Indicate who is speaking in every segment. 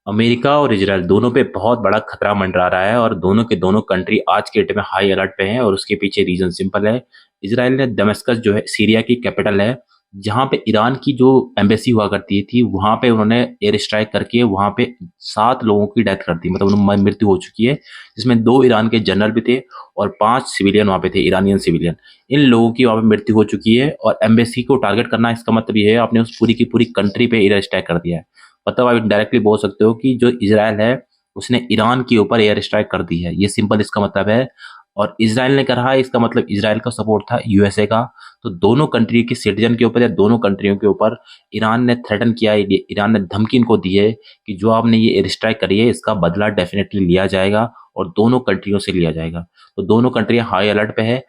Speaker 1: America और Israel दोनों पे बहुत बड़ा खतरा मंडरा रहा है और दोनों के दोनों कंट्री आज के डेट में हाई अलर्ट पे हैं और उसके पीछे रीजन सिंपल है। इजराइल ने दमिश्क जो है सीरिया की कैपिटल है, जहां पे ईरान की जो एम्बेसी हुआ करती थी, वहां पे उन्होंने एयर स्ट्राइक करके वहां पे 7 लोगों की डेथ कर दी, मतलब उनकी मृत्यु हो चुकी है, जिसमें 2 ईरान के जनरल भी थे और 5 सिविलियन वहां पे थे, ईरानियन सिविलियन। इन लोगों की वहां पे मृत्यु हो चुकी है और एम्बेसी को टारगेट करना, इसका मतलब ये है आपने उस पूरी की पूरी कंट्री पे एयर स्ट्राइक कर दिया है। मतलब आप डायरेक्टली बोल सकते हो कि जो इजराइल है उसने ईरान के ऊपर एयर स्ट्राइक कर दी है, ये सिंपल इसका मतलब है। और इजराइल ने कहा है, इसका मतलब इजराइल का सपोर्ट था यूएसए का। तो दोनों कंट्री के सिटीजन के ऊपर या दोनों कंट्रियों के ऊपर ईरान ने थ्रेटन किया है, ईरान ने धमकी इनको दी है कि जो आपने ये एयर स्ट्राइक करी है इसका बदला डेफिनेटली लिया जाएगा और दोनों कंट्रियों से लिया जाएगा। तो दोनों कंट्रियां हाई अलर्ट पे है।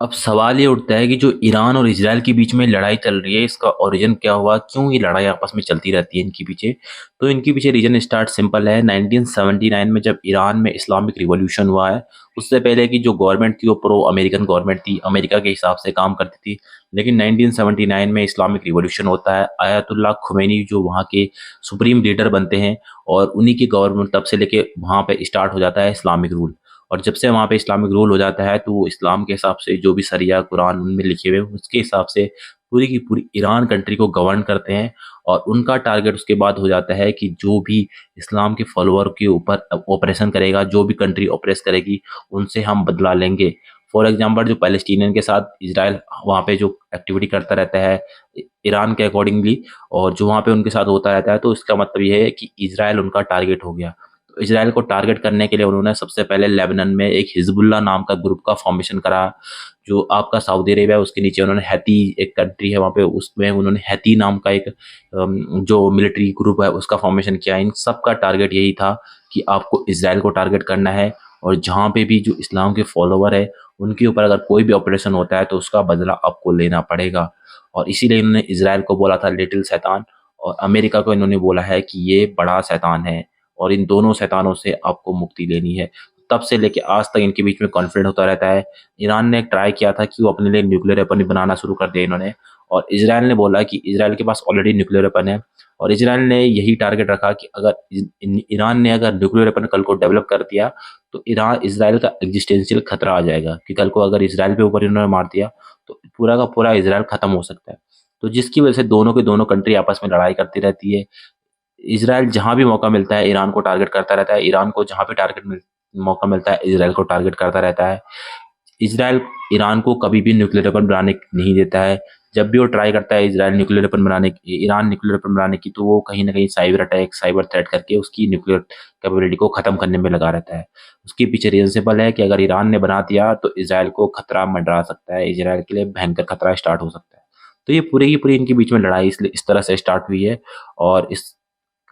Speaker 1: अब सवाल ये उठता है कि जो ईरान और इजराइल के बीच में लड़ाई चल रही है, इसका ओरिजिन क्या हुआ, क्यों ये लड़ाई आपस में चलती रहती है इनके पीछे। तो इनके पीछे रीजन स्टार्ट सिंपल है। 1979 में जब ईरान में इस्लामिक रिवॉल्यूशन हुआ है, उससे पहले की जो गवर्नमेंट थी वो प्रो अमेरिकन गवर्नमेंट थी, अमेरिका के हिसाब से काम करती थी। लेकिन 1979 में इस्लामिक रिवॉल्यूशन होता है, आयतुल्लाह खुमैनी जो वहाँ के सुप्रीम लीडर बनते हैं और उन्हीं की गवर्नमेंट तब से लेके वहाँ पे स्टार्ट हो जाता है इस्लामिक रूल। और जब से वहाँ पे इस्लामिक रूल हो जाता है तो इस्लाम के हिसाब से जो भी शरिया कुरान उनमें लिखे हुए उसके हिसाब से पूरी की पूरी ईरान कंट्री को गवर्न करते हैं। और उनका टारगेट उसके बाद हो जाता है कि जो भी इस्लाम के फॉलोअर के ऊपर ऑपरेशन करेगा, जो भी कंट्री ऑपरेस करेगी, उनसे हम बदला लेंगे। फॉर एग्जाम्पल जो पैलेस्टीनियन के साथ इसराइल वहाँ पे जो एक्टिविटी करता रहता है ईरान के अकॉर्डिंगली, और जो वहाँ पे उनके साथ होता रहता है, तो इसका मतलब ये है कि इसराइल उनका टारगेट हो गया। इजराइल को टारगेट करने के लिए उन्होंने सबसे पहले लेबनान में एक हिजबुल्लाह नाम का ग्रुप का फॉर्मेशन करा। जो आपका सऊदी अरेबिया है उसके नीचे उन्होंने हैती एक कंट्री है वहाँ पे, उसमें उन्होंने हैती नाम का एक जो मिलिट्री ग्रुप है उसका फॉर्मेशन किया। इन सब का टारगेट यही था कि आपको इसराइल को टारगेट करना है और जहाँ पे भी जो इस्लाम के फॉलोवर है उनके ऊपर अगर कोई भी ऑपरेशन होता है तो उसका बदला आपको लेना पड़ेगा। और इसीलिए इन्होंने इसराइल को बोला था लिटिल शैतान, और अमेरिका को इन्होंने बोला है कि ये बड़ा शैतान है और इन दोनों शैतानों से आपको मुक्ति लेनी है। तब से लेके आज तक इनके बीच में कॉन्फ्लिक्ट होता रहता है। ईरान ने ट्राई किया था कि वो अपने लिए न्यूक्लियर वेपन बनाना शुरू कर दिया इन्होंने, और इसराइल ने बोला कि इसराइल के पास ऑलरेडी न्यूक्लियर वेपन है। और इसराइल ने यही टारगेट रखा कि अगर ईरान ने अगर न्यूक्लियर वेपन कल को डेवलप कर दिया तो ईरान इसराइल का एग्जिस्टेंशियल खतरा आ जाएगा कि कल को अगर इसराइल पे ऊपर इन्होंने मार दिया तो पूरा का पूरा इसराइल खत्म हो सकता है। तो जिसकी वजह से दोनों के दोनों कंट्री आपस में लड़ाई करती रहती है। इसराइल जहाँ भी मौका मिलता है ईरान को टारगेट करता रहता है, ईरान को जहाँ भी मौका मिलता है इसराइल को टारगेट करता रहता है। इसराइल ईरान को कभी भी न्यूक्लियर वेपन बनाने नहीं देता है। जब भी वो ट्राई करता है इसराइल न्यूक्लियर वेपन बनाने की, ईरान न्यूक्लियर वेपन बनाने की, तो वो कहीं ना कहीं साइबर अटैक, साइबर थ्रेट करके उसकी न्यूक्लियर कैपेबिलिटी को खत्म करने में लगा रहता है। उसके पीछे रीजन सिंपल है कि अगर ईरान ने बना दिया तो इसराइल को खतरा मंडरा सकता है, इसराइल के लिए भयंकर खतरा स्टार्ट हो सकता है। तो ये पूरी की पूरी इनके बीच में लड़ाई इसलिए इस तरह से स्टार्ट हुई है। और इस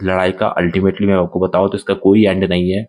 Speaker 1: लड़ाई का अल्टीमेटली मैं आपको बताऊं तो इसका कोई एंड नहीं है।